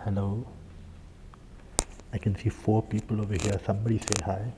Hello. I can see 4 people over here. Somebody say hi.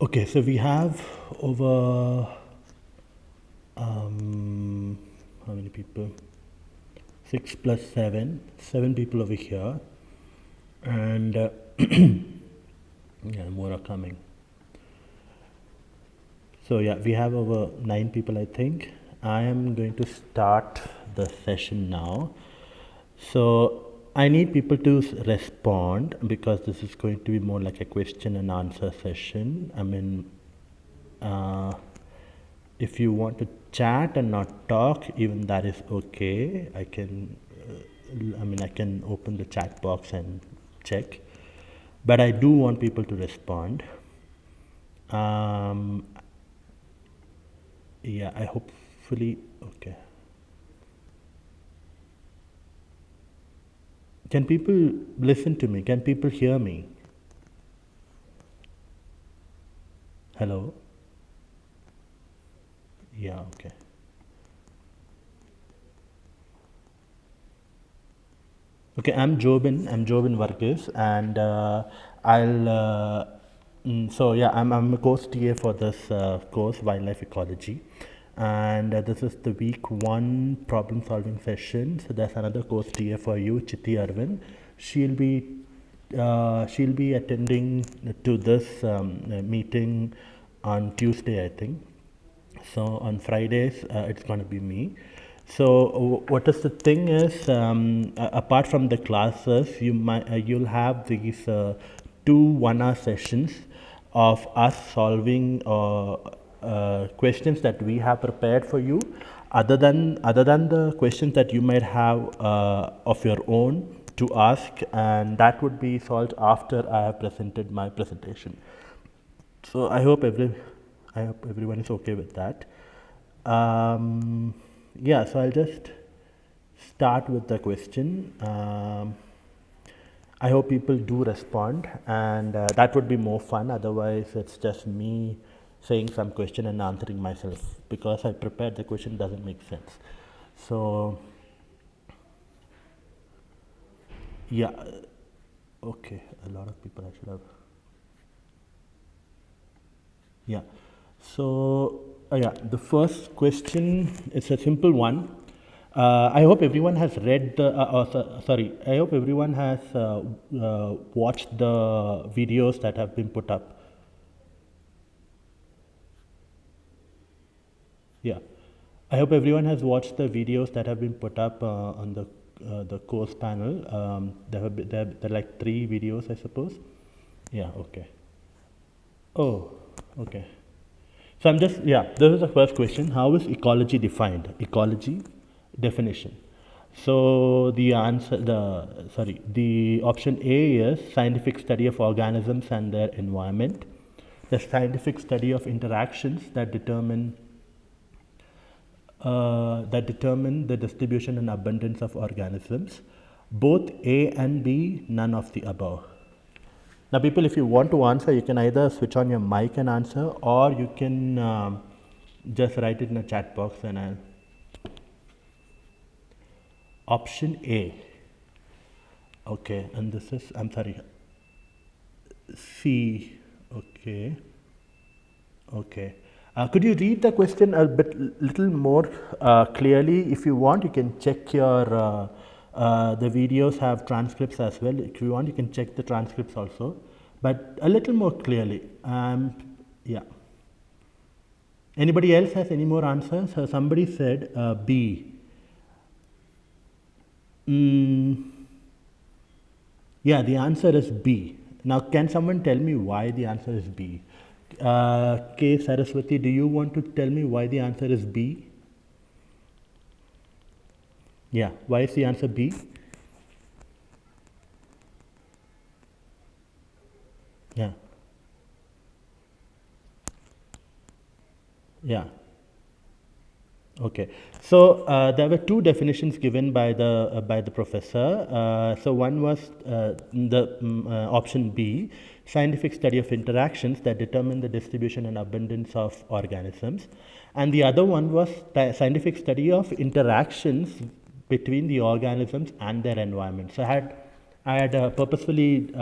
Okay, so we have over how many people? 6 plus 7, 7 people over here, and yeah, more are coming. So yeah, we have over 9 people, I think. I am going to start the session now. So I need people to respond because this is going to be more like a question and answer session. I mean, if you want to chat and not talk, even that is okay. I can, I can open the chat box and check. But I do want people to respond. Yeah, I hopefully, okay. Can people listen to me? Can people hear me? Hello? Yeah, okay. Okay, I'm Jobin Varughese, and so yeah, I'm a course TA for this course, Wildlife Ecology, and this is the week 1 problem solving session. So there's another course TA for you, Chitti Arvind. She'll be attending to this meeting on Tuesday, I think. So on Fridays, it's going to be me. So what is the thing is, apart from the classes, you'll have these 2 1-hour sessions of us solving questions that we have prepared for you, other than the questions that you might have of your own to ask, and that would be solved after I have presented my presentation. So I hope everyone is okay with that. Yeah, so I'll just start with the question. I hope people do respond, and that would be more fun. Otherwise, it's just me saying some question and answering myself because I prepared the question doesn't make sense. So yeah, okay, a lot of people I should have. Yeah. So, yeah, the first question is a simple one. I hope everyone has read the, sorry, I hope everyone has watched the videos that have been put up. Yeah. I hope everyone has watched the videos that have been put up on the course panel. There are like 3 videos, I suppose. Yeah, okay. Oh, okay. So I'm just, yeah, this is the first question. How is ecology defined? Ecology definition. So the option A is scientific study of organisms and their environment. The scientific study of interactions that determine that determine the distribution and abundance of organisms. Both A and B, none of the above. Now, people, if you want to answer, you can either switch on your mic and answer, or you can just write it in a chat box and I'll. Option A. Okay, and this is, I'm sorry, C. Okay. Okay. Could you read the question a little more clearly? If you want, you can check your, the videos have transcripts as well. If you want, you can check the transcripts also, but a little more clearly. Yeah. Anybody else has any more answers? Somebody said B. Yeah, the answer is B. Now, can someone tell me why the answer is B? K. Saraswati, do you want to tell me why the answer is B? Yeah, why is the answer B? Yeah. Yeah. Okay, so there were two definitions given by the professor. So one was the option B, scientific study of interactions that determine the distribution and abundance of organisms, and the other one was scientific study of interactions between the organisms and their environment. So I had purposefully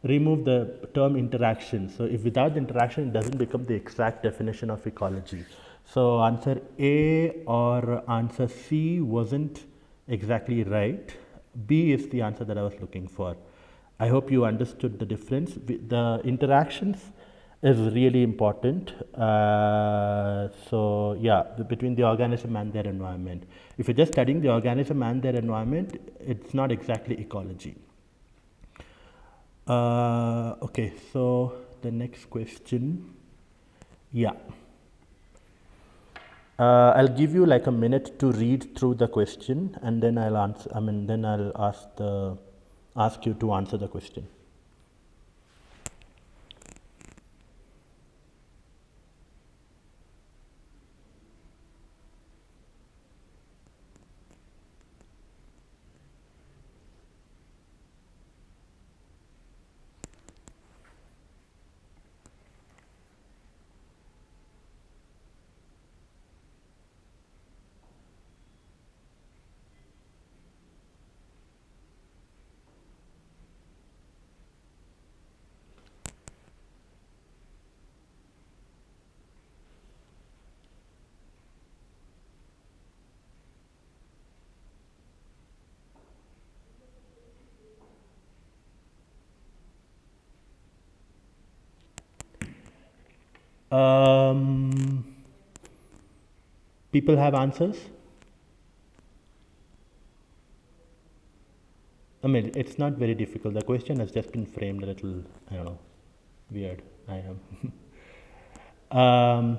removed the term interaction. So if without the interaction, it doesn't become the exact definition of ecology. So answer A or answer C wasn't exactly right. B is the answer that I was looking for. I hope you understood the difference. The interactions is really important. So yeah, between the organism and their environment. If you're just studying the organism and their environment, it's not exactly ecology. Okay, so the next question. Yeah. I'll give you like a minute to read through the question, and then I'll answer. Then I'll ask you to answer the question. People have answers? It's not very difficult. The question has just been framed a little, I don't know, weird. I am.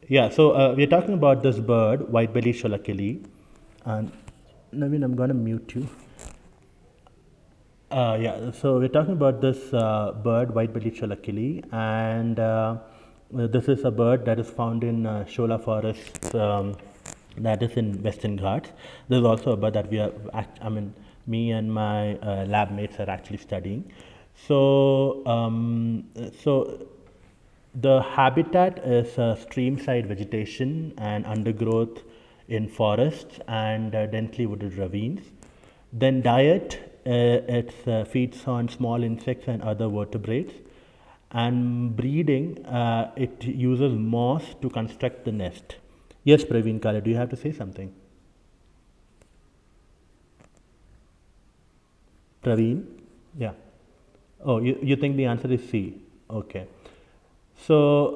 Yeah, so we're talking about this bird, white-bellied sholakili. And Naveen, I'm going to mute you. Yeah, so we're talking about this bird, white-bellied sholakili, and this is a bird that is found in Shola forests, that is in Western Ghats. There's also a bird that me and my lab mates are actually studying. So, the habitat is stream-side vegetation and undergrowth in forests and densely wooded ravines. Then diet, it feeds on small insects and other vertebrates. And breeding, it uses moss to construct the nest. Yes, Praveen Kale, do you have to say something? Praveen? Yeah. Oh, you think the answer is C? Okay. So,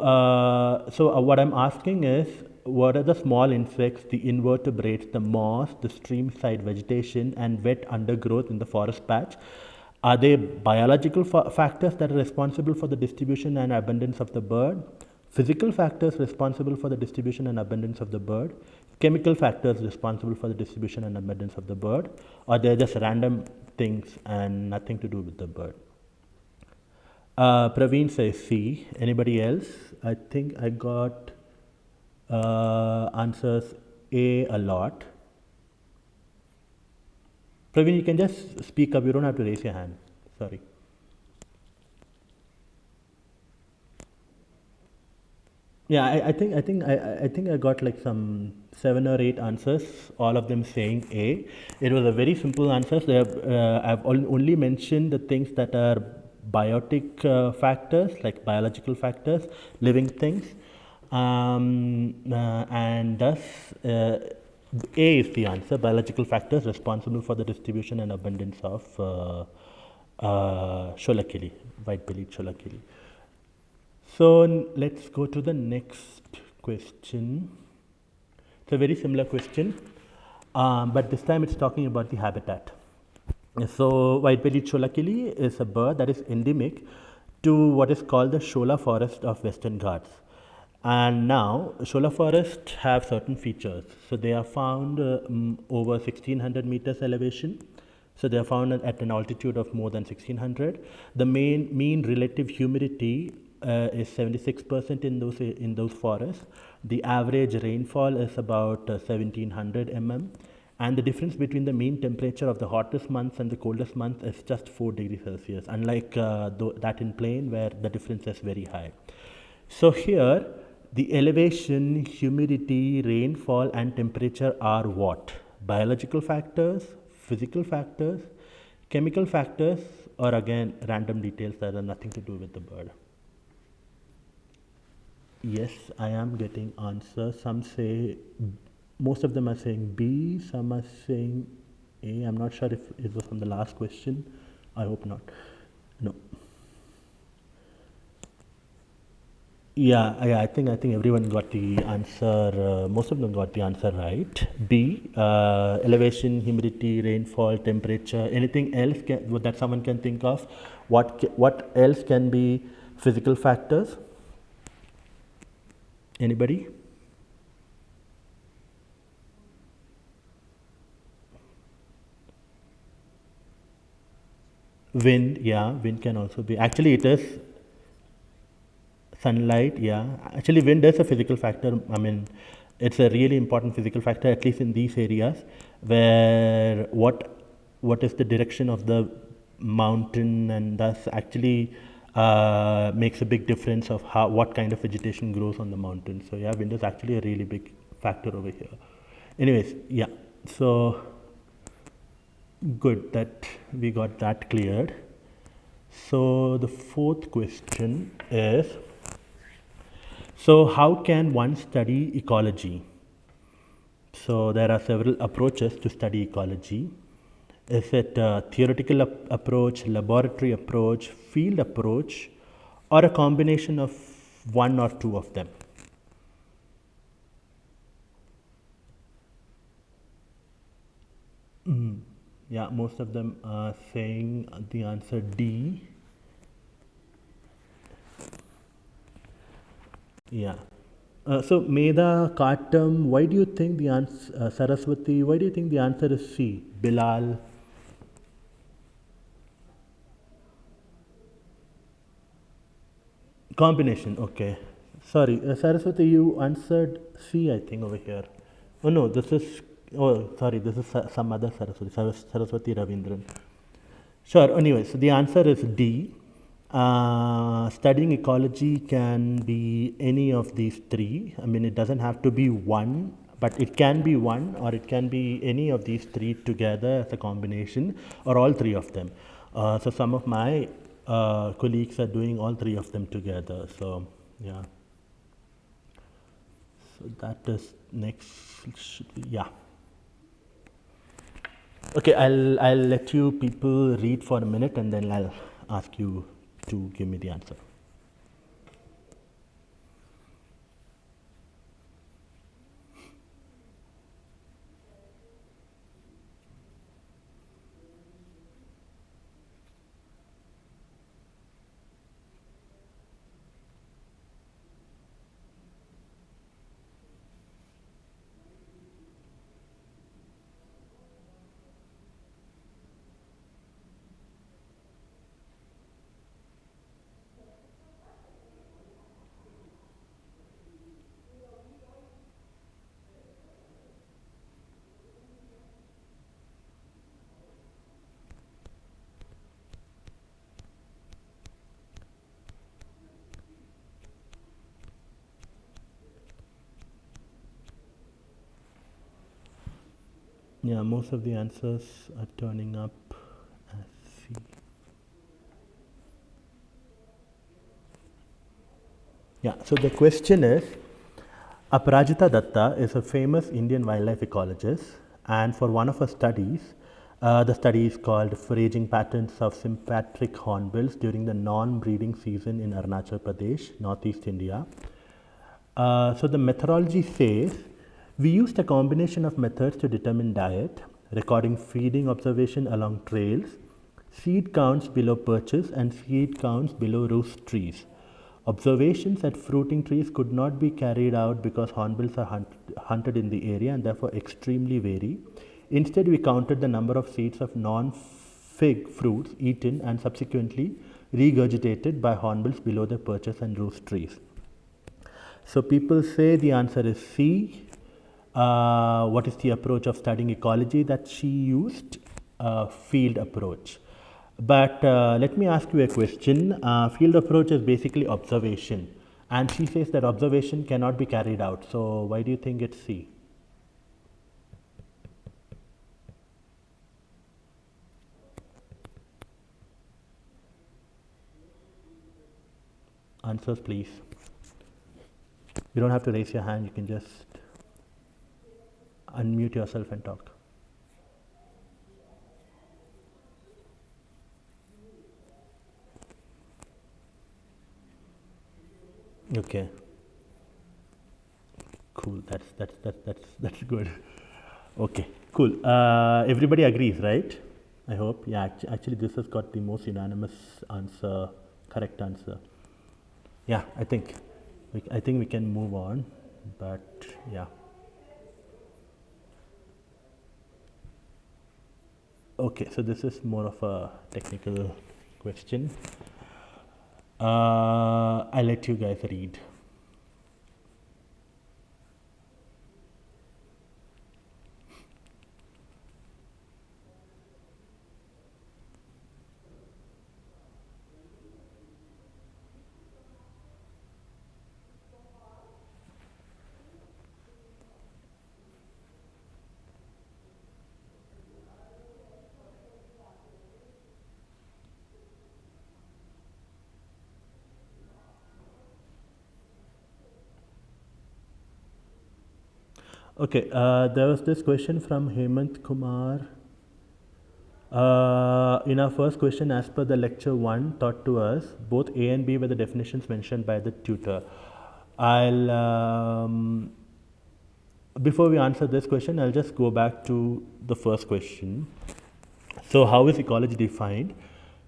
what I'm asking is, what are the small insects, the invertebrates, the moss, the stream-side vegetation, and wet undergrowth in the forest patch? Are they biological factors that are responsible for the distribution and abundance of the bird? Physical factors responsible for the distribution and abundance of the bird? Chemical factors responsible for the distribution and abundance of the bird? Or they're just random things and nothing to do with the bird? Praveen says C. Anybody else? I think I got answers A lot. Praveen, you can just speak up. You don't have to raise your hand. Sorry. Yeah, I think I got like some 7 or 8 answers, all of them saying A. It was a very simple answer. I've only mentioned the things that are biotic factors, like biological factors, living things, and thus A is the answer. Biological factors responsible for the distribution and abundance of sholakili, white-bellied sholakili. So let's go to the next question. It's a very similar question, but this time it's talking about the habitat. So white-bellied sholakili is a bird that is endemic to what is called the Shola forest of Western Ghats. And now Shola forests have certain features. So they are found over 1600 meters elevation. So they are found at an altitude of more than 1600. The mean relative humidity is 76% in those forests. The average rainfall is about 1700 mm, and the difference between the mean temperature of the hottest months and the coldest month is just 4 degrees Celsius, unlike that in plain where the difference is very high. So here the elevation, humidity, rainfall and temperature are what? Biological factors, physical factors, chemical factors, or again random details that have nothing to do with the bird. Yes, I am getting answers. Some say, most of them are saying B, some are saying A. I'm not sure if it was from the last question. I hope not. No. Yeah, I think everyone got the answer. Most of them got the answer right. B, elevation, humidity, rainfall, temperature. Anything else that someone can think of? What else can be physical factors? Anybody? Wind, yeah, wind can also be. Actually, it is sunlight, yeah. Actually, wind is a physical factor. I mean, it's a really important physical factor, at least in these areas where what is the direction of the mountain, and thus actually makes a big difference of what kind of vegetation grows on the mountain. So yeah, wind is actually a really big factor over here. Anyways, yeah. So good that we got that cleared. So the fourth question is, so how can one study ecology? So there are several approaches to study ecology. Is it a theoretical approach, laboratory approach, field approach, or a combination of one or two of them? Yeah, most of them are saying the answer D. Yeah. So Meda, Katam, why do you think the answer, Saraswati, why do you think the answer is C? Bilal? Combination, okay. Sorry, Saraswati, you answered C, I think, over here. Oh no, this is, oh sorry, this is some other Saraswati, Saraswati Ravindran. Sure, anyway, so the answer is D. Studying ecology can be any of these three. I mean, it doesn't have to be one, but it can be one, or it can be any of these three together as a combination, or all three of them. So some of my colleagues are doing all three of them together. So yeah. So that is next. Yeah. Okay, I'll let you people read for a minute, and then I'll ask you to give me the answer. Yeah, most of the answers are turning up as C. Yeah, so the question is, Aparajita Datta is a famous Indian wildlife ecologist, and for one of her studies, the study is called Foraging Patterns of Sympatric Hornbills during the non-breeding season in Arunachal Pradesh, Northeast India. So the methodology says we used a combination of methods to determine diet, recording feeding observation along trails, seed counts below perches, and seed counts below roost trees. Observations at fruiting trees could not be carried out because hornbills are hunted in the area and therefore extremely vary. Instead, we counted the number of seeds of non-fig fruits eaten and subsequently regurgitated by hornbills below the perches and roost trees. So people say the answer is C. What is the approach of studying ecology that she used? Field approach. But let me ask you a question. Field approach is basically observation. And she says that observation cannot be carried out. So why do you think it's C? Answers, please. You don't have to raise your hand. You can just unmute yourself and talk. Okay. Cool. That's good. Okay. Cool. Everybody agrees, right? I hope. Yeah. Actually, this has got the most unanimous answer, correct answer. Yeah. I think we can move on. But yeah. Okay. So this is more of a technical question. I'll let you guys read. Okay, there was this question from Hemant Kumar. In our first question, as per the lecture 1 taught to us, both A and B were the definitions mentioned by the tutor. Before we answer this question, I'll just go back to the first question. So, how is ecology defined?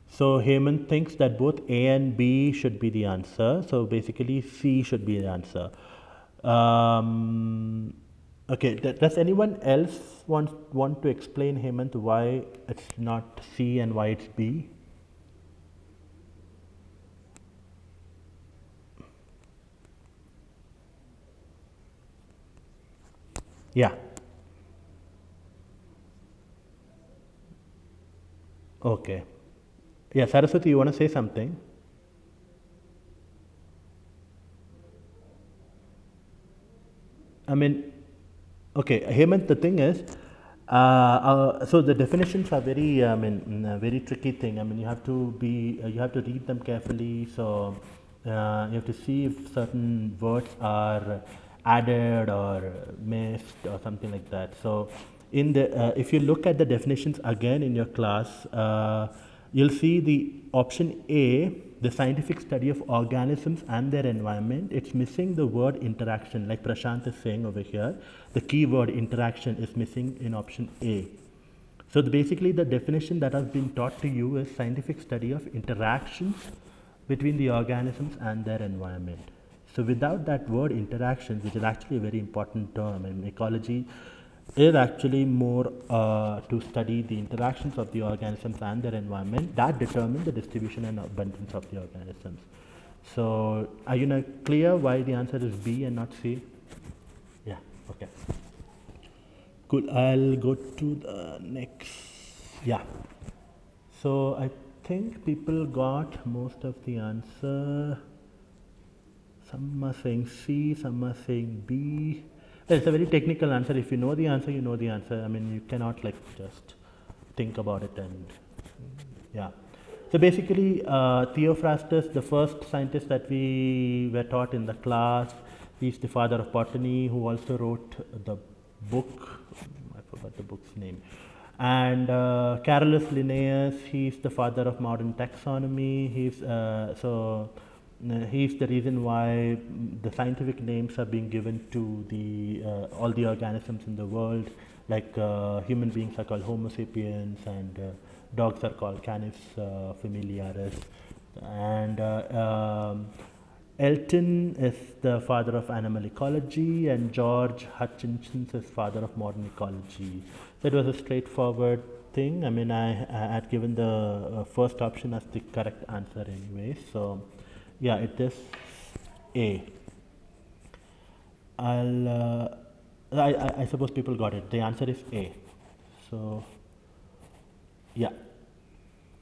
So, Hemant thinks that both A and B should be the answer. So, basically, C should be the answer. Okay, does anyone else want to explain, Hemant, why it's not C and why it's B? Yeah. Okay. Yeah, Saraswati, you want to say something? I mean, okay, Hemant, the thing is, so the definitions are very, very tricky thing. I mean, you have to read them carefully. So you have to see if certain words are added or missed or something like that. So if you look at the definitions again in your class, you'll see the option A, the scientific study of organisms and their environment. It's missing the word interaction, like Prashant is saying over here. The key word interaction is missing in option A. So basically the definition that has been taught to you is scientific study of interactions between the organisms and their environment. So without that word interactions, which is actually a very important term in ecology, is actually more to study the interactions of the organisms and their environment that determine the distribution and abundance of the organisms. So are you now clear why the answer is B and not C? Yeah, okay. Cool, I'll go to the next. Yeah. So I think people got most of the answer. Some are saying C, some are saying B. It's a very technical answer. If you know the answer, you know the answer. I mean, you cannot like just think about it and yeah. So basically, Theophrastus, the first scientist that we were taught in the class, he's the father of botany, who also wrote the book. I forgot the book's name. And Carolus Linnaeus, he's the father of modern taxonomy. He's the reason why the scientific names are being given to the all the organisms in the world. Like human beings are called Homo sapiens, and dogs are called Canis familiaris. And Elton is the father of animal ecology, and George Hutchinson is father of modern ecology. So it was a straightforward thing. I mean, I had given the first option as the correct answer anyway. So, yeah, it is A. I suppose people got it. The answer is A. So, yeah.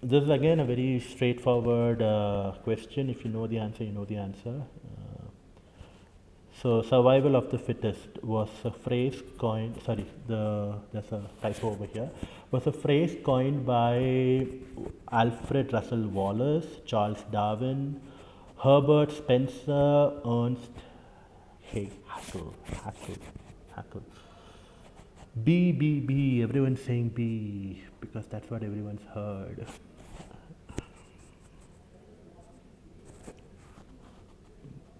This is again a very straightforward question. If you know the answer, you know the answer. So, survival of the fittest was a phrase coined. Sorry, there's a typo over here. Was a phrase coined by Alfred Russel Wallace, Charles Darwin, Herbert Spencer, Ernst Haeckel. B. Everyone's saying B because that's what everyone's heard.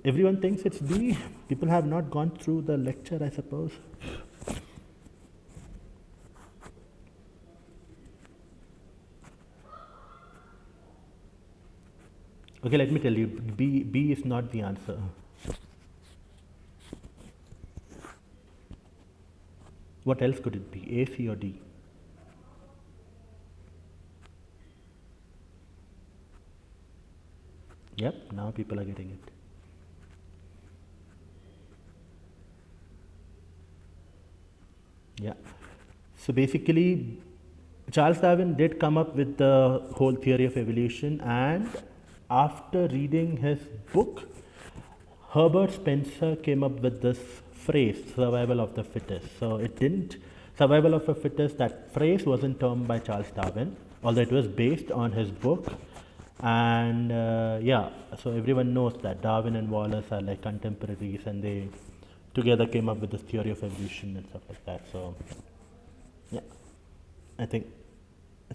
Everyone thinks it's B. People have not gone through the lecture, I suppose. Okay, let me tell you, B is not the answer. What else could it be? A, C, or D? Yep, now people are getting it. Yeah. So basically, Charles Darwin did come up with the whole theory of evolution, and after reading his book, Herbert Spencer came up with this phrase, survival of the fittest. So it didn't, survival of the fittest, that phrase wasn't termed by Charles Darwin, although it was based on his book. And yeah, so everyone knows that Darwin and Wallace are like contemporaries, and they together came up with this theory of evolution and stuff like that. So yeah, I think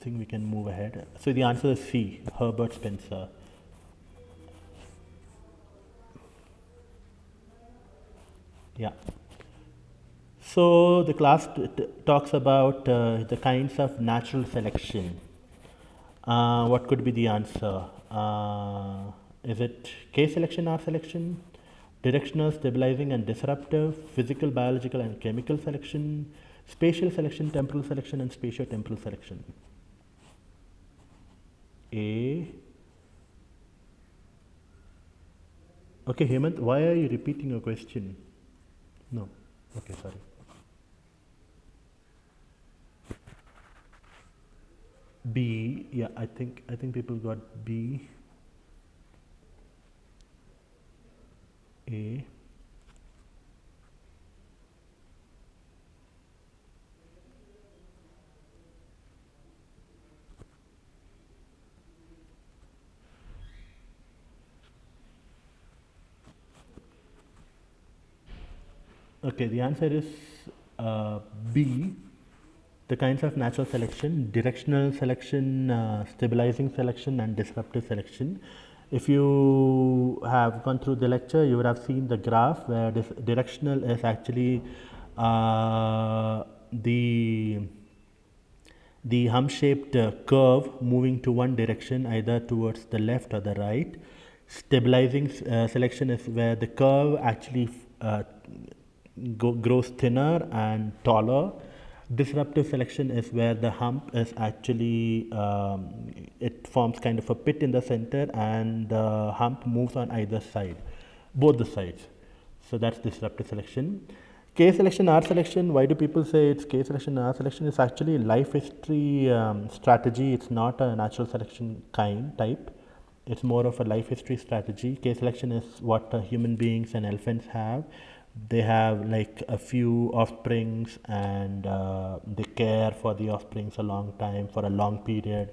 we can move ahead. So the answer is C, Herbert Spencer. Yeah. So the class talks about the kinds of natural selection. What could be the answer? Is it K selection, R selection, directional, stabilizing, and disruptive, physical, biological, and chemical selection, spatial selection, temporal selection, and spatio-temporal selection? A. Okay, Hemant, why are you repeating your question? No. Okay, sorry. B. Yeah, I think people got B. A. Okay, the answer is B. The kinds of natural selection: directional selection, stabilizing selection, and disruptive selection. If you have gone through the lecture, you would have seen the graph where this directional is actually the hump-shaped curve moving to one direction, either towards the left or the right. Stabilizing selection is where the curve actually grows thinner and taller. Disruptive selection is where the hump is actually, it forms kind of a pit in the center, and the hump moves on either side, both the sides. So that's disruptive selection. K selection, R selection, why do people say it's K selection, R selection? It's actually life history strategy. It's not a natural selection type. It's more of a life history strategy. K selection is what human beings and elephants have, they have like a few offsprings, and they care for the offsprings a long time, for a long period.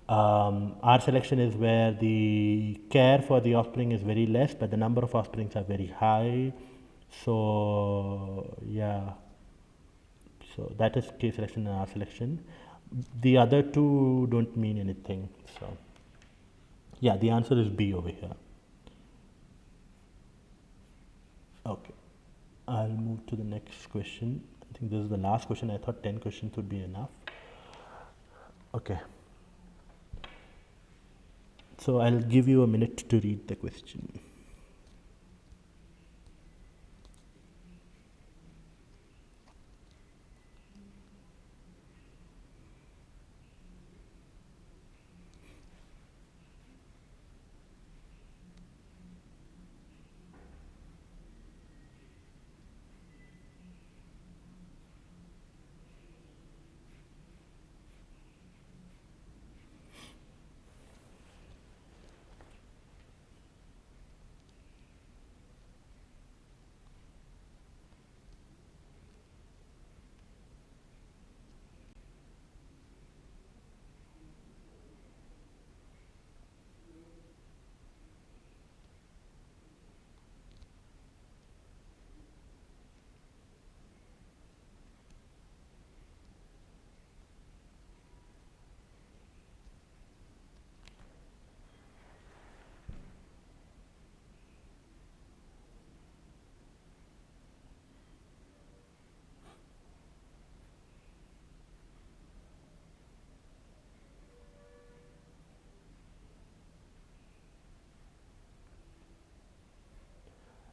Our selection is where the care for the offspring is very less, but the number of offsprings are very high. So yeah, so that is case selection and R selection. The other two don't mean anything. So yeah, the answer is B over here. Okay, I'll move to the next question. I think this is the last question. I thought 10 questions would be enough. Okay, so I'll give you a minute to read the question.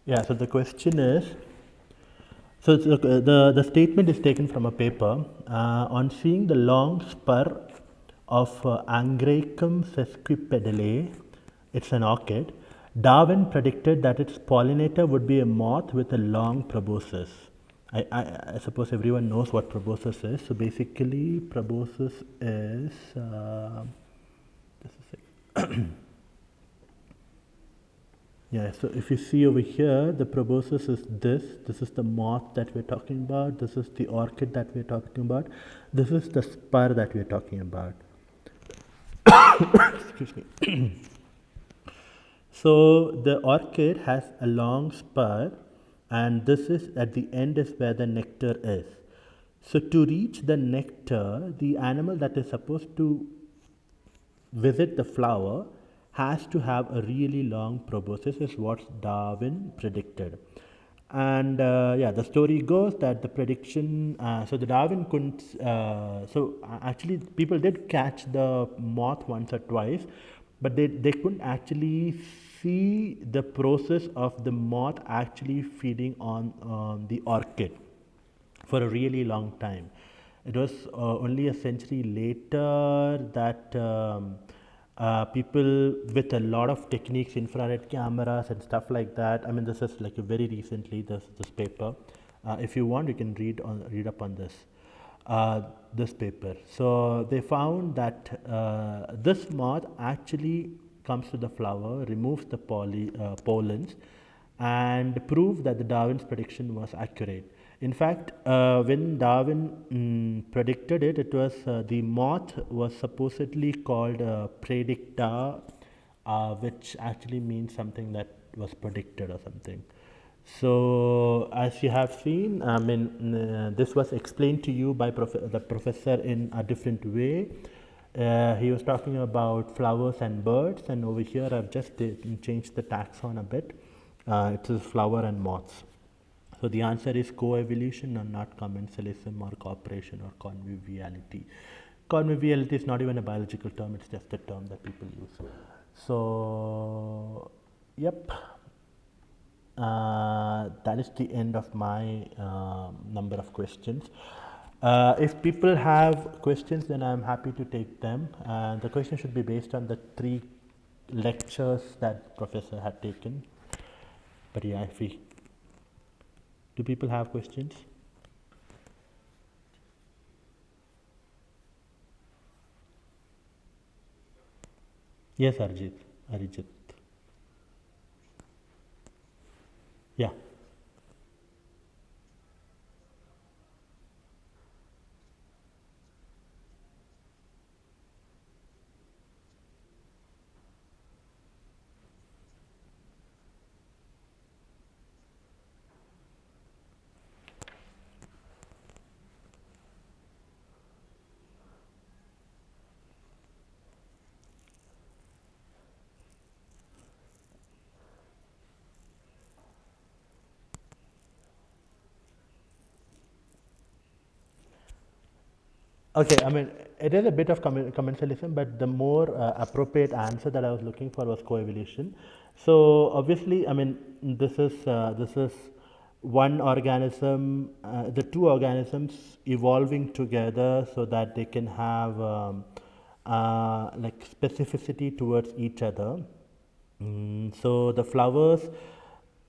Yeah, so the question is, so the statement is taken from a paper. On seeing the long spur of Angraecum sesquipedale, it's an orchid, Darwin predicted that its pollinator would be a moth with a long proboscis. I suppose everyone knows what proboscis is. So basically, proboscis is just a sec. Yeah, so if you see over here, the proboscis is this. This is the moth that we're talking about. This is the orchid that we're talking about. This is the spur that we're talking about. Excuse me. So the orchid has a long spur, and this is at the end is where the nectar is. So to reach the nectar, the animal that is supposed to visit the flower has to have a really long proboscis, is what Darwin predicted. And yeah, the story goes that the prediction, so the Darwin couldn't, actually people did catch the moth once or twice, but they couldn't actually see the process of the moth actually feeding on the orchid for a really long time. It was only a century later that people with a lot of techniques, infrared cameras and stuff like that. I mean, this is like very recently. This paper. If you want, you can read up on this. This paper. So they found that this moth actually comes to the flower, removes the pollens, and proved that the Darwin's prediction was accurate. In fact, when Darwin predicted it, it was the moth was supposedly called predicta, which actually means something that was predicted or something. So, as you have seen, I mean, this was explained to you by the professor in a different way. He was talking about flowers and birds, and over here I've just changed the taxon a bit. It is flower and moths. So the answer is coevolution and not commensalism or cooperation or conviviality. Conviviality is not even a biological term, it's just a term that people use. So, yep, that is the end of my number of questions. If people have questions, then I'm happy to take them. The question should be based on the 3 lectures that professor had taken. But yeah, do people have questions? Yes, Arijit. Yeah. Okay, I mean, it is a bit of commensalism, but the more appropriate answer that I was looking for was coevolution. So obviously, I mean, this is one organism, the two organisms evolving together so that they can have like specificity towards each other. So the flowers,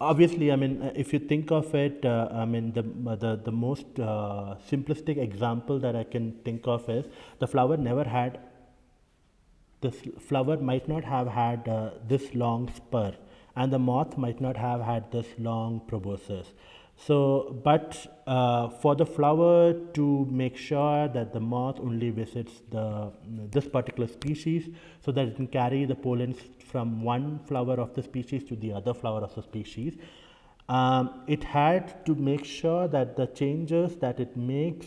obviously, I mean, if you think of it, I mean, the most simplistic example that I can think of is the flower never had this flower might not have had this long spur, and the moth might not have had this long proboscis. So, but for the flower to make sure that the moth only visits this particular species, so that it can carry the pollens from one flower of the species to the other flower of the species, it had to make sure that the changes that it makes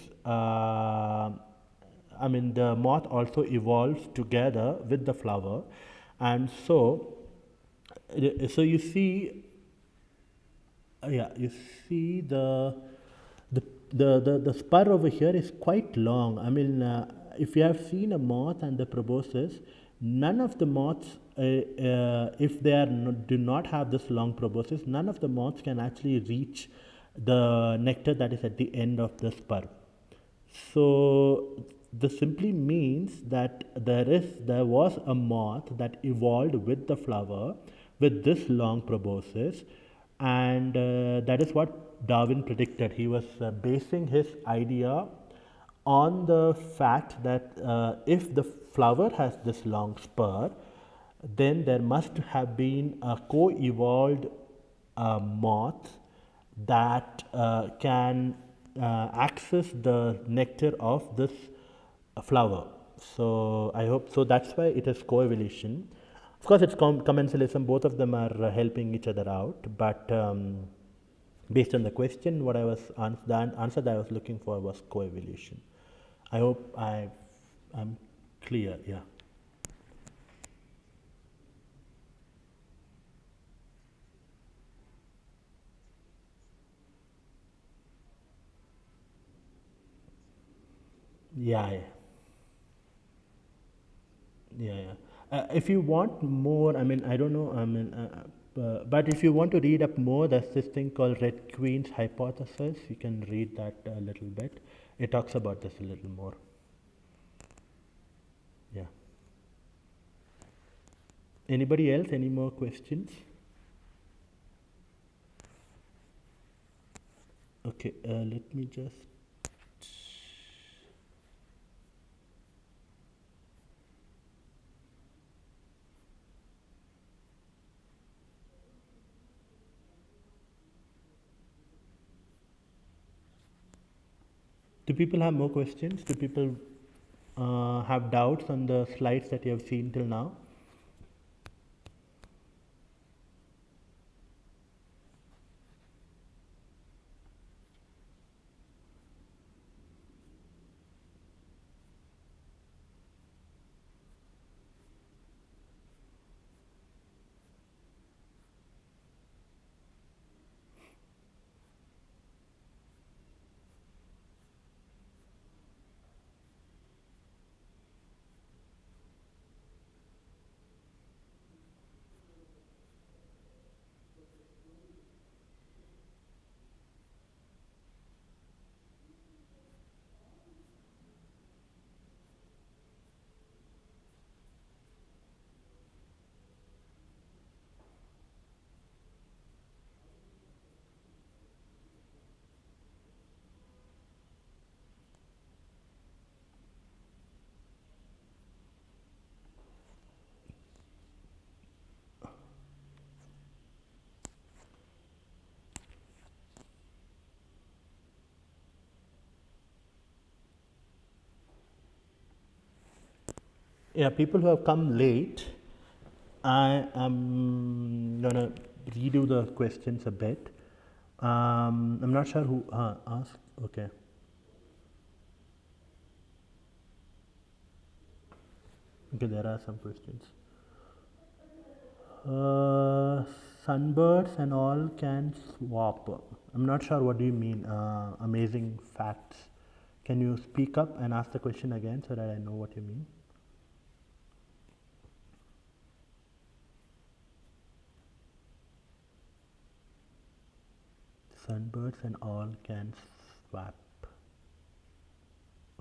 I mean, the moth also evolves together with the flower, and so you see, yeah, you see the, the spur over here is quite long. I mean, if you have seen a moth and the proboscis, none of the moths, if they are do not have this long proboscis, none of the moths can actually reach the nectar that is at the end of the spur. So this simply means that there was a moth that evolved with the flower with this long proboscis, and that is what Darwin predicted. He was basing his idea on the fact that if the flower has this long spur, then there must have been a co-evolved moth that can access the nectar of this flower. So I hope so. That's why it is coevolution. Of course, it's commensalism. Both of them are helping each other out. But based on the question, what I was the answer that I was looking for was coevolution. I hope I'm clear. Yeah. Yeah. Yeah. Yeah, yeah. If you want more, I mean, I don't know, I mean, but if you want to read up more, there's this thing called Red Queen's hypothesis. You can read that a little bit. It talks about this a little more. Yeah. Anybody else? Any more questions? Okay, let me just. Do people have more questions? Do people have doubts on the slides that you have seen till now? Yeah, people who have come late, I am gonna redo the questions a bit. I'm not sure who asked. Okay. Okay, there are some questions. Uh, Sunbirds and all can swap. I'm not sure what do you mean. Amazing facts Can you speak up and ask the question again so that I know what you mean? Sunbirds and all can swap.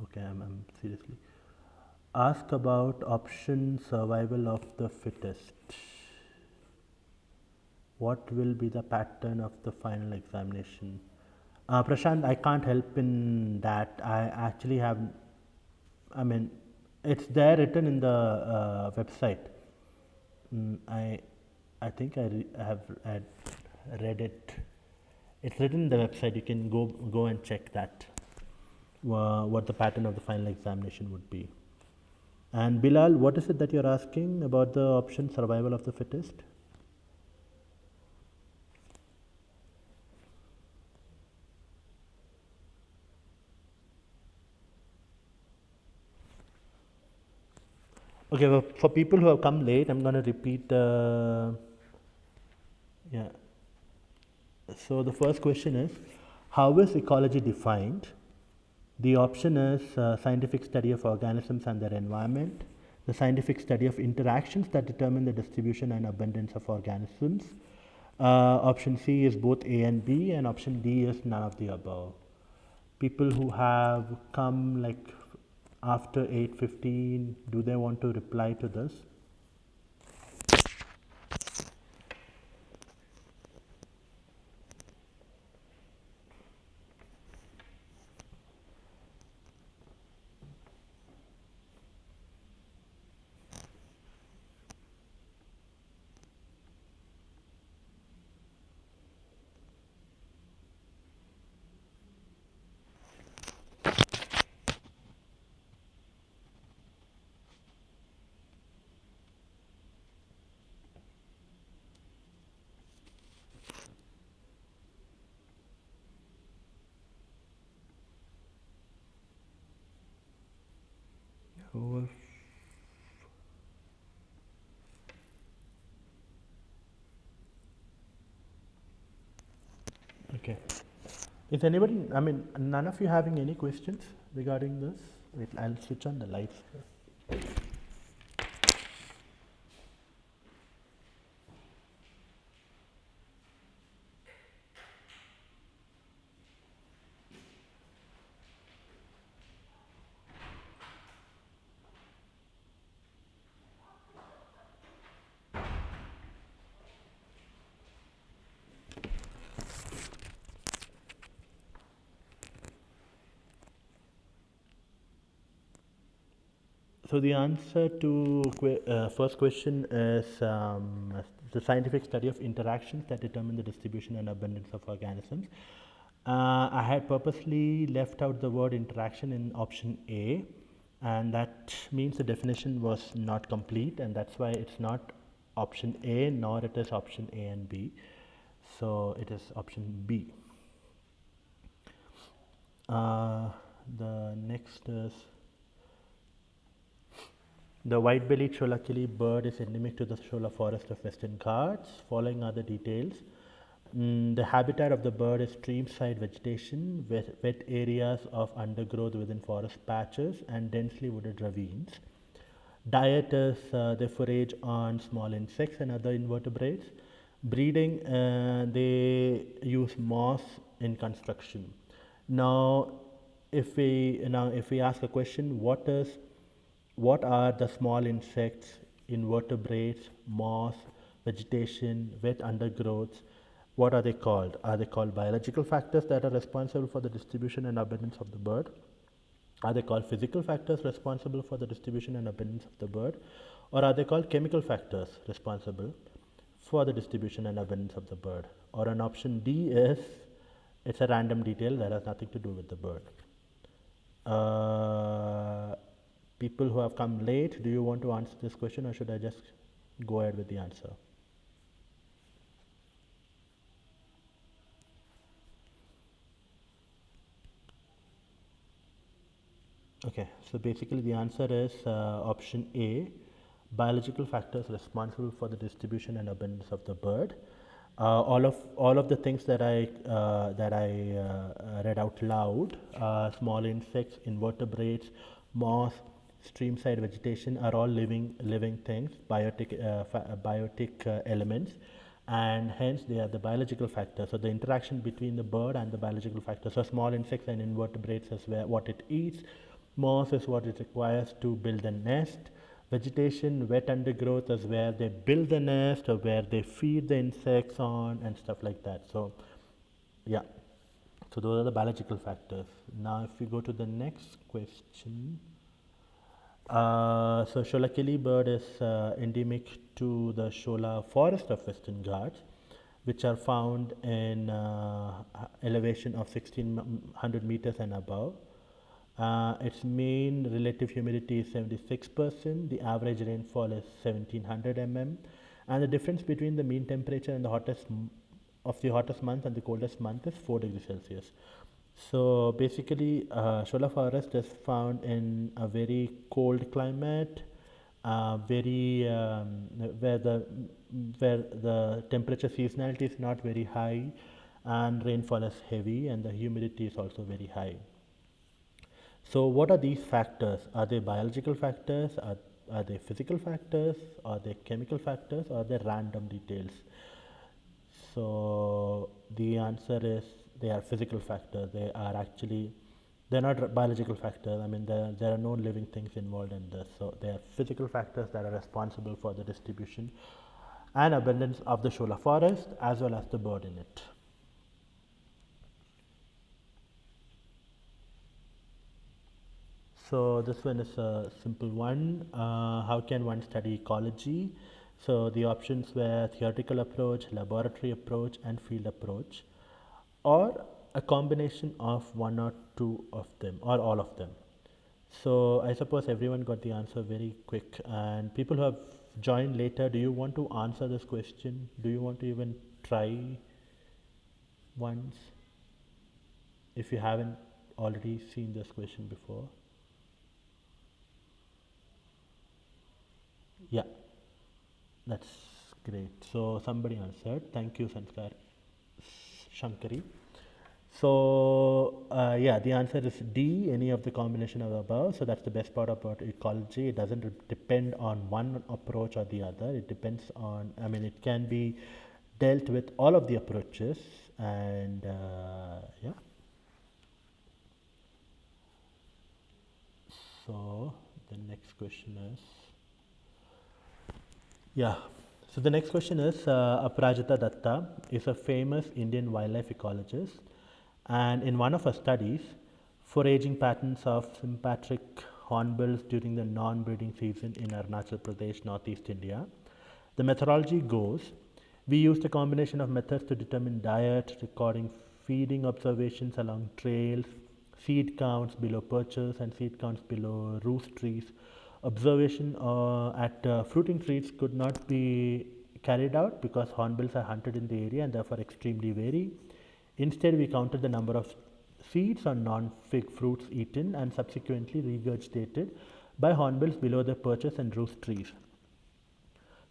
Okay, I'm seriously. Ask about option survival of the fittest. What will be the pattern of the final examination? Prashant, I can't help in that. I actually have, I mean, it's there written in the website. I think I have read it. It's written in the website. You can go and check that. What the pattern of the final examination would be. And Bilal, what is it that you're asking about the option survival of the fittest? Okay, well, for people who have come late, I'm going to repeat. Yeah. So the first question is, how is ecology defined? The option is scientific study of organisms and their environment, the scientific study of interactions that determine the distribution and abundance of organisms. Option C is both A and B, and option D is none of the above. People who have come like after 8:15, do they want to reply to this? Who Okay. Is anybody, I mean, none of you having any questions regarding this? Wait, I'll switch on the lights. So the answer to first question is the scientific study of interactions that determine the distribution and abundance of organisms. I had purposely left out the word interaction in option A, and that means the definition was not complete, and that's why it's not option A nor it is option A and B. So it is option B. The next is the white-bellied Sholakili bird is endemic to the Shola forest of Western Ghats. Following are the details. The habitat of the bird is stream-side vegetation, wet areas of undergrowth within forest patches, and densely wooded ravines. Diet is they forage on small insects and other invertebrates. Breeding, they use moss in construction. Now, if we ask a question, what are the small insects, invertebrates, moss, vegetation, wet undergrowths? What are they called? Are they called biological factors that are responsible for the distribution and abundance of the bird? Are they called physical factors responsible for the distribution and abundance of the bird? Or are they called chemical factors responsible for the distribution and abundance of the bird? Or an option D is it's a random detail that has nothing to do with the bird. People who have come late, do you want to answer this question or should I just go ahead with the answer? Okay, so basically the answer is option A, biological factors responsible for the distribution and abundance of the bird. All of the things that I read out loud, small insects, invertebrates, moss, streamside vegetation are all living things, biotic elements, and hence they are the biological factor. So the interaction between the bird and the biological factor. So small insects and invertebrates is what it eats. Moss is what it requires to build a nest. Vegetation, wet undergrowth is where they build the nest or where they feed the insects on and stuff like that. So, yeah. So those are the biological factors. Now, if we go to the next question. So Sholakili bird is endemic to the Shola forest of Western Ghats, which are found in elevation of 1600 meters and above. Its mean relative humidity is 76%, the average rainfall is 1700 mm, and the difference between the mean temperature and the hottest month and the coldest month is 4 degrees Celsius. So basically, Shola forest is found in a very cold climate, very where the temperature seasonality is not very high, and rainfall is heavy, and the humidity is also very high. So what are these factors? Are they biological factors? Are they physical factors? Are they chemical factors? Or are they random details? So the answer is they are physical factors. They're not biological factors. I mean, there are no living things involved in this. So they are physical factors that are responsible for the distribution and abundance of the Shola forest as well as the bird in it. So this one is a simple one. How can one study ecology? So the options were theoretical approach, laboratory approach, and field approach, or a combination of one or two of them, or all of them. So I suppose everyone got the answer very quick. And people who have joined later, do you want to answer this question? Do you want to even try once if you haven't already seen this question before? Yeah, that's great. So somebody answered. Thank you, Shankari. So yeah, the answer is D, any of the combination of the above. So that's the best part about ecology. It doesn't depend on one approach or the other. It depends on, I mean, it can be dealt with all of the approaches, and yeah. So the next question is, yeah. So the next question is Aparajita Datta is a famous Indian wildlife ecologist, and in one of her studies, foraging patterns of sympatric hornbills during the non-breeding season in Arunachal Pradesh, Northeast India, the methodology goes: we used a combination of methods to determine diet, recording feeding observations along trails, seed counts below perches and seed counts below roost trees. Observation at fruiting trees could not be carried out because hornbills are hunted in the area and therefore extremely wary. Instead, we counted the number of seeds on non-fig fruits eaten and subsequently regurgitated by hornbills below the perches and roost trees.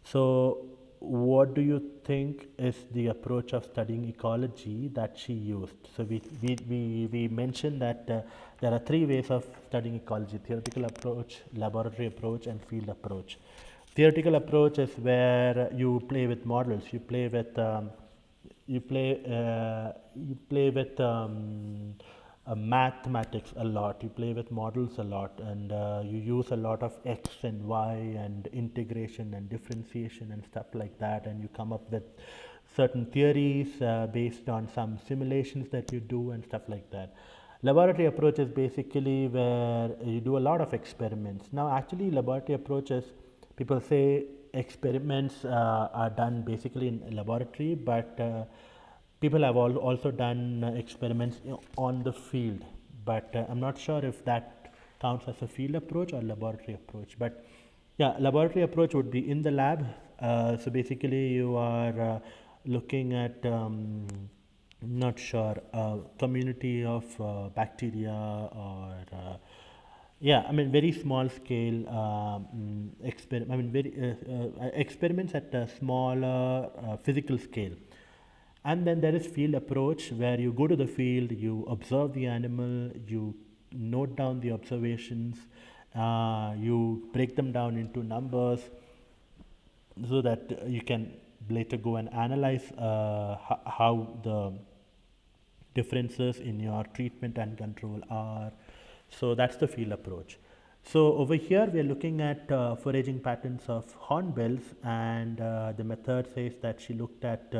So, what do you think is the approach of studying ecology that she used? So, we mentioned that there are three ways of studying ecology: theoretical approach, laboratory approach, and field approach. Theoretical approach is where you play with models, you play with mathematics a lot, you play with models a lot, and you use a lot of x and y and integration and differentiation and stuff like that, and you come up with certain theories based on some simulations that you do and stuff like that. Laboratory approach is basically where you do a lot of experiments. Now actually laboratory approaches, people say experiments are done basically in a laboratory, but people have also done experiments on the field, but I'm not sure if that counts as a field approach or laboratory approach. But yeah, laboratory approach would be in the lab. So basically you are looking at not sure community of bacteria or yeah, I mean very small scale experiments at a smaller physical scale. And then there is field approach, where you go to the field, you observe the animal, you note down the observations, you break them down into numbers, so that you can later go and analyze how the differences in your treatment and control are. So that's the field approach. So over here we are looking at foraging patterns of hornbills, and the method says that she looked at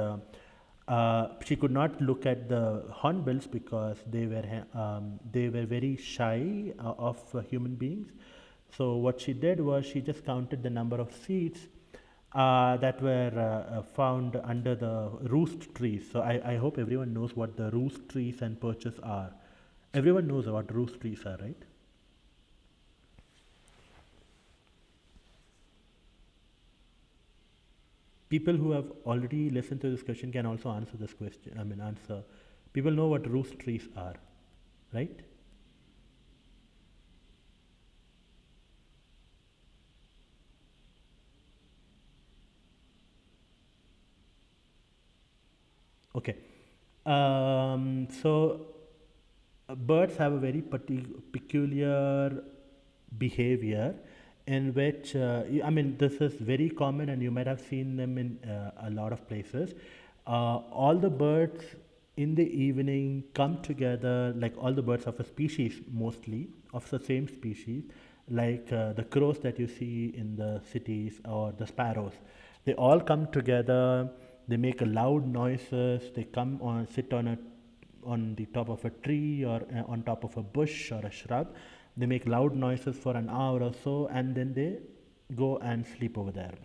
she could not look at the hornbills because they were very shy of human beings. So what she did was she just counted the number of seeds that were found under the roost trees. So I hope everyone knows what the roost trees and perches are. Everyone knows what roost trees are, right? People who have already listened to this question can also answer this question. I mean, answer. People know what roost trees are, right? Okay. So birds have a very peculiar behavior, in which I mean, this is very common and you might have seen them in a lot of places. All the birds in the evening come together, like all the birds of a species, mostly of the same species, like the crows that you see in the cities, or the sparrows. They all come together, they make a loud noises, they come on, sit on the top of a tree, or on top of a bush or a shrub. They make loud noises for an hour or so, and then they go and sleep over there.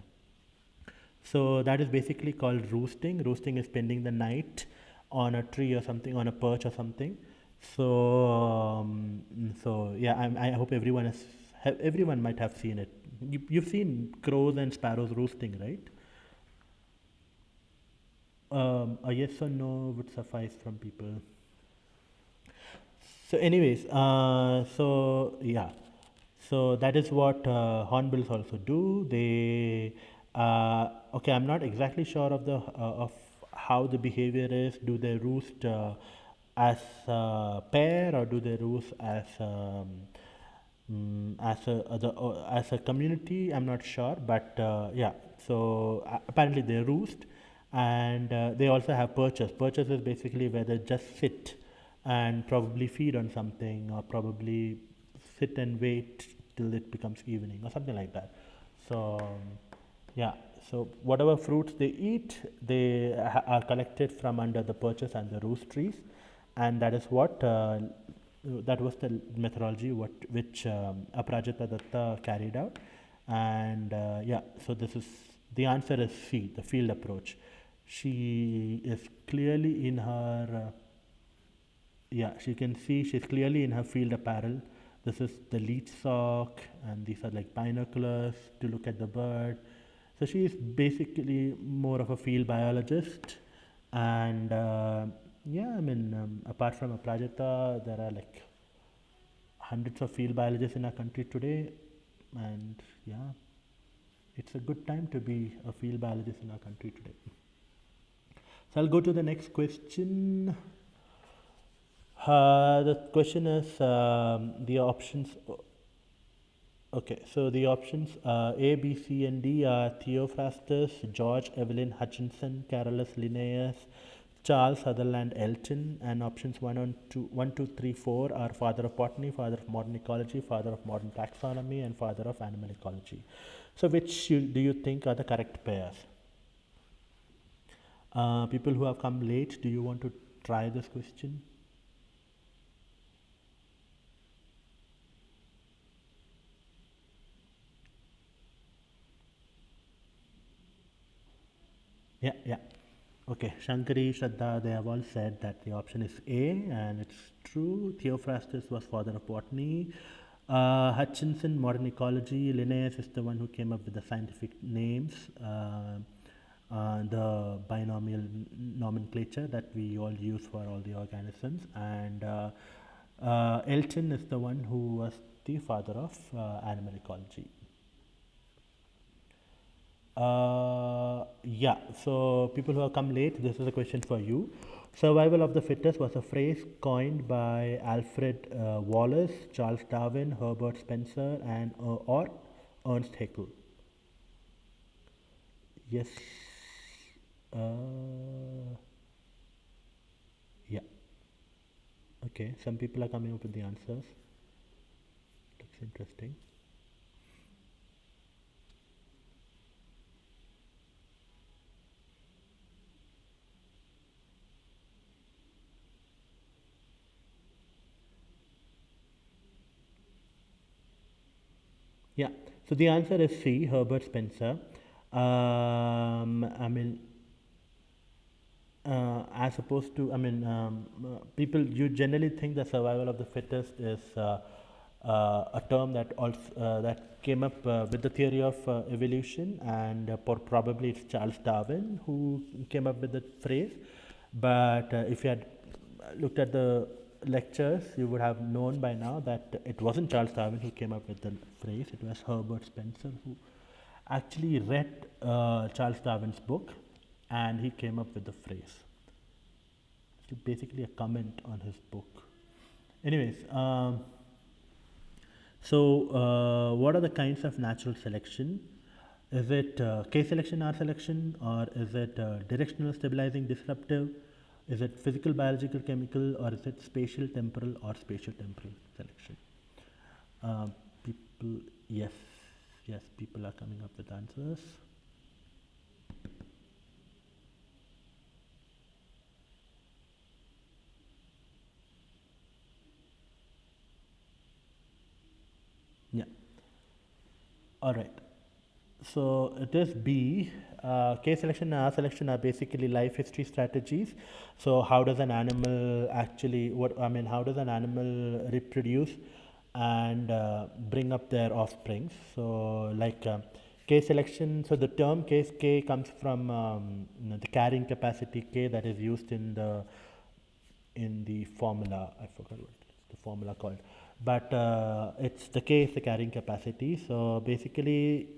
So that is basically called roosting. Roosting is spending the night on a tree or something, on a perch or something. So yeah, I hope everyone might have seen it. You've seen crows and sparrows roosting, right? A yes or no would suffice from people. So, anyways, so yeah, so that is what hornbills also do. They okay. I'm not exactly sure of how the behavior is. Do they roost as a pair, or do they roost as a community? I'm not sure, but yeah. So apparently they roost, and they also have perches. Perches is basically where they just sit and probably feed on something, or probably sit and wait till it becomes evening or something like that. So yeah, so whatever fruits they eat, they are collected from under the perches and the roost trees, and that is what that was the methodology which Aprajita Datta carried out. And yeah, so this is the answer is C, the field approach. She is clearly in her yeah, she can see she's clearly in her field apparel. This is the lead sock, and these are like binoculars to look at the bird. So she is basically more of a field biologist. And yeah, I mean, apart from Aprajita, there are like hundreds of field biologists in our country today. And yeah, it's a good time to be a field biologist in our country today. So I'll go to the next question. The question is the options. Okay, so the options A, B, C, and D are Theophrastus, George Evelyn Hutchinson, Carolus Linnaeus, Charles Sutherland Elton, and options 1, 2, 3, 4 are father of botany, father of modern ecology, father of modern taxonomy, and father of animal ecology. So, which do you think are the correct pairs? People who have come late, do you want to try this question? Yeah, yeah. Okay, Shankari, Shraddha, they have all said that the option is A, and it's true. Theophrastus was father of botany. Hutchinson, modern ecology. Linnaeus is the one who came up with the scientific names, the binomial nomenclature that we all use for all the organisms. And Elton is the one who was the father of animal ecology. Yeah, so people who have come late, this is a question for you. Survival of the fittest was a phrase coined by Alfred Wallace, Charles Darwin, Herbert Spencer, and or Ernst Haeckel. Yes. Uh, yeah. Okay. Some people are coming up with the answers. Looks interesting. Yeah. So the answer is C, Herbert Spencer. I mean, as opposed to, people, you generally think the survival of the fittest is a term that also that came up with the theory of evolution, and probably it's Charles Darwin who came up with the phrase. But if you had looked at the lectures, you would have known by now that it wasn't Charles Darwin who came up with the phrase. It was Herbert Spencer who actually read Charles Darwin's book, and he came up with the phrase. It's basically a comment on his book. Anyways, what are the kinds of natural selection? Is it K selection, R selection, or is it directional stabilizing disruptive? Is it physical, biological, chemical, or is it spatial, temporal, or spatial temporal selection? People, yes, yes, people are coming up with answers. Yeah. All right. So it is B. K selection and R selection are basically life history strategies. So how does an animal actually, how does an animal reproduce and bring up their offsprings? So like K selection, so the term K comes from the carrying capacity K that is used in the formula. I forgot what the formula called, but it's the K is the carrying capacity. So basically,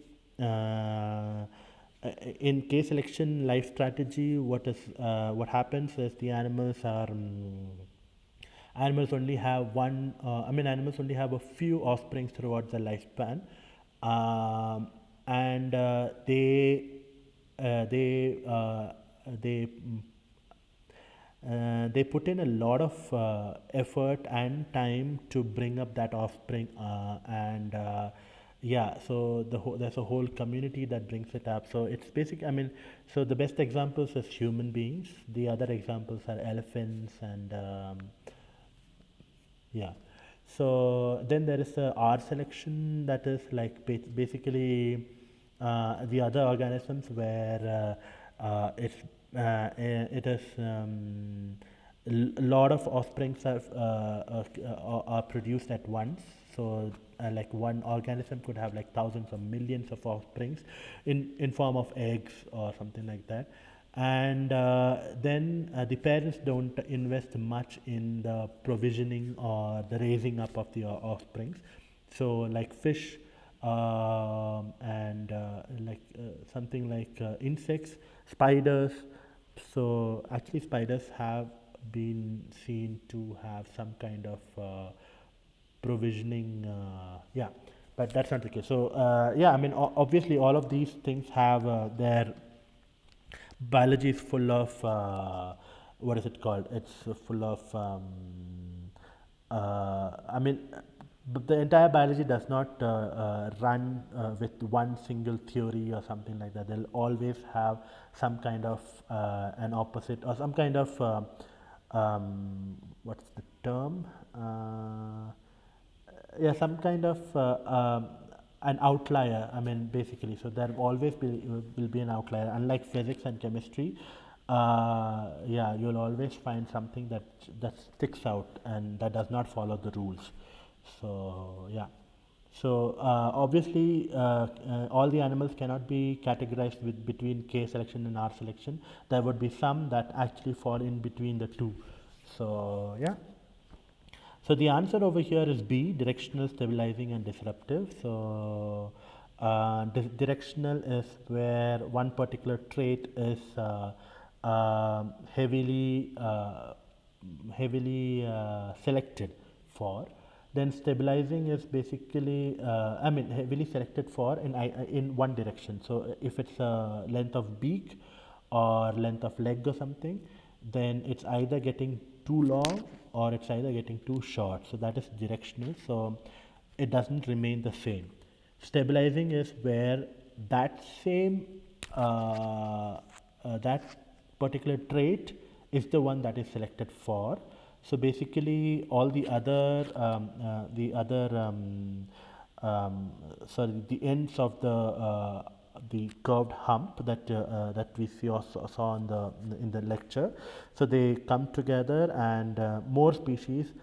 uh, in K selection life strategy, what happens is the animals only have animals only have a few offsprings throughout their lifespan, um, and they they they put in a lot of effort and time to bring up that offspring, and yeah, so there's a whole community that brings it up. So it's basic. So the best examples is human beings. The other examples are elephants and yeah. So then there is a R selection that is like basically the other organisms where it is a lot of offsprings are produced at once. So like one organism could have like thousands or millions of offsprings in form of eggs or something like that. And then the parents don't invest much in the provisioning or the raising up of the offsprings. So like fish, and something like insects, spiders. So actually spiders have been seen to have some kind of provisioning, yeah, but that's not the case. So yeah, obviously all of these things have their biology is full of what is it called? It's full of but the entire biology does not run with one single theory or something like that. They'll always have some kind of an opposite or some kind of what's the term? Yeah, some kind of an outlier. Basically, so there always will be an outlier. Unlike physics and chemistry, yeah, you'll always find something that sticks out and that does not follow the rules. So yeah. So obviously, all the animals cannot be categorized with between K selection and R selection. There would be some that actually fall in between the two. So yeah. So the answer over here is B, directional, stabilizing, and disruptive. So Directional is where one particular trait is heavily selected for. Then stabilizing is basically, heavily selected for in one direction. So if it's a length of beak or length of leg or something, then it's either getting too long or it's either getting too short. So that is directional. So it doesn't remain the same. Stabilizing is where that same that particular trait is the one that is selected for. So basically, all the ends of the curved hump that we saw in the lecture. So they come together, and more species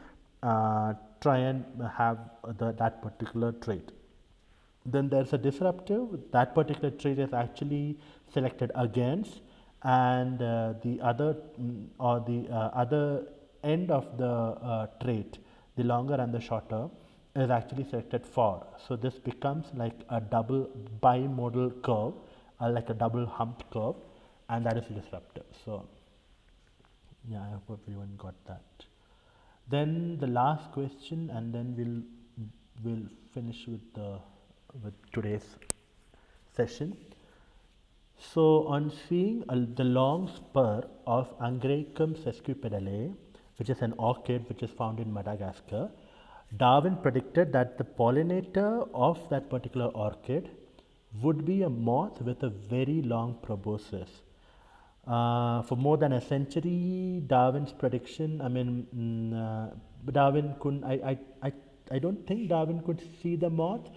try and have that particular trait. Then there's a disruptive. That particular trait is actually selected against, and the other or the other end of the trait, the longer and the shorter, is actually selected for. So this becomes like a double bimodal curve, like a double humped curve, and that is disruptive. So yeah, I hope everyone got that. Then the last question, and then we'll finish with today's session. So on seeing the long spur of Angraecum sesquipedale, which is an orchid which is found in Madagascar, Darwin predicted that the pollinator of that particular orchid would be a moth with a very long proboscis. For more than a century, Darwin's prediction, Darwin couldn't, I don't think Darwin could see the moth,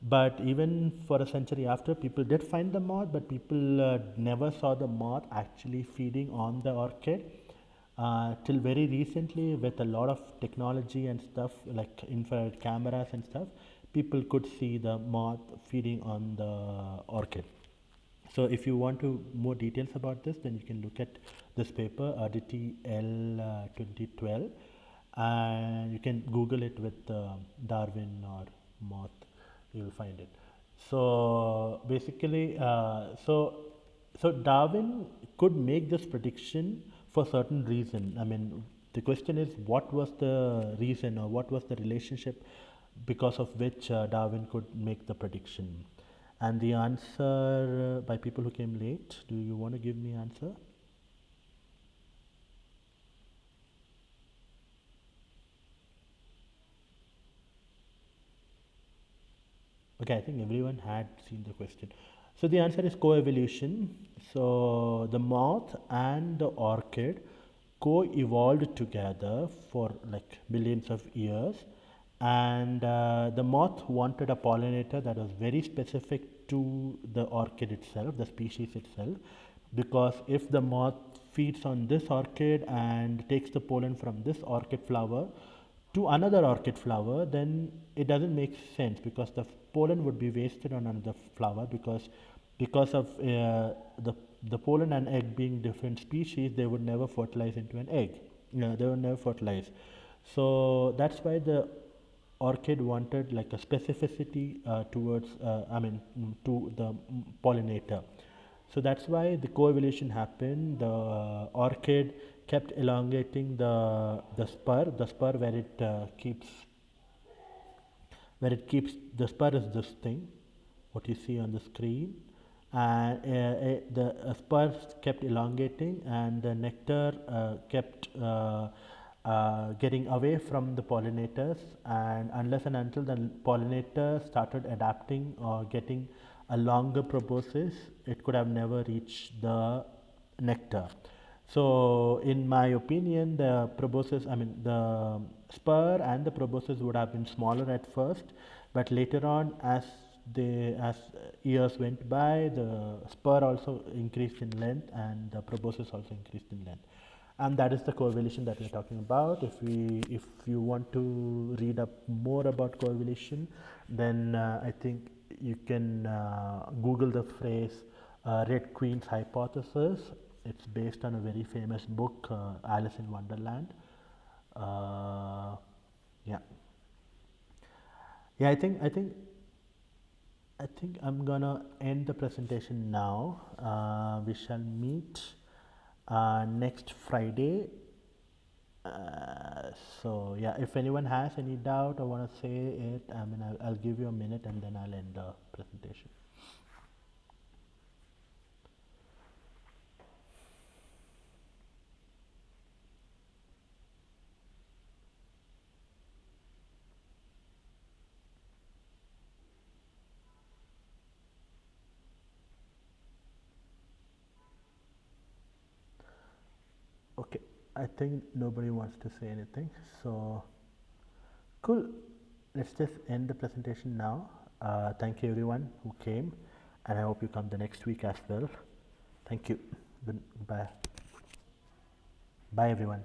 but even for a century after, people did find the moth, but people never saw the moth actually feeding on the orchid. Till very recently, with a lot of technology and stuff like infrared cameras and stuff, people could see the moth feeding on the orchid. So if you want to more details about this, then you can look at this paper, NPTEL 2012, and you can Google it with Darwin or moth, you will find it. So basically, so Darwin could make this prediction for certain reason. I mean, the question is, what was the reason or what was the relationship because of which Darwin could make the prediction? And the answer by people who came late, do you want to give me answer? Okay, I think everyone had seen the question. So the answer is coevolution. So the moth and the orchid co-evolved together for like millions of years, and the moth wanted a pollinator that was very specific to the orchid itself, the species itself, because if the moth feeds on this orchid and takes the pollen from this orchid flower to another orchid flower, then it doesn't make sense because the pollen would be wasted on another flower, because of the pollen and egg being different species, they would never fertilize into an egg. No, they would never fertilize. So that's why the orchid wanted like a specificity towards to the pollinator. So that's why the coevolution happened. The orchid kept elongating the spur where it keeps the spur is this thing, what you see on the screen, and the spur kept elongating, and the nectar kept getting away from the pollinators, and unless and until the pollinator started adapting or getting a longer proboscis, it could have never reached the nectar. So, in my opinion, the spur and the proboscis would have been smaller at first, but later on, as years went by, the spur also increased in length, and the proboscis also increased in length. And that is the coevolution that we're talking about. If you want to read up more about coevolution, then I think you can Google the phrase Red Queen's hypothesis. It's based on a very famous book, Alice in Wonderland. Uh, yeah, yeah. I think I think I'm gonna end the presentation now. We shall meet next Friday. So yeah, if anyone has any doubt or want to say it, I mean, I'll give you a minute and then I'll end the presentation. Okay, I think nobody wants to say anything. So cool. Let's just end the presentation now. Thank you everyone who came, and I hope you come the next week as well. Thank you. Goodbye. Bye everyone.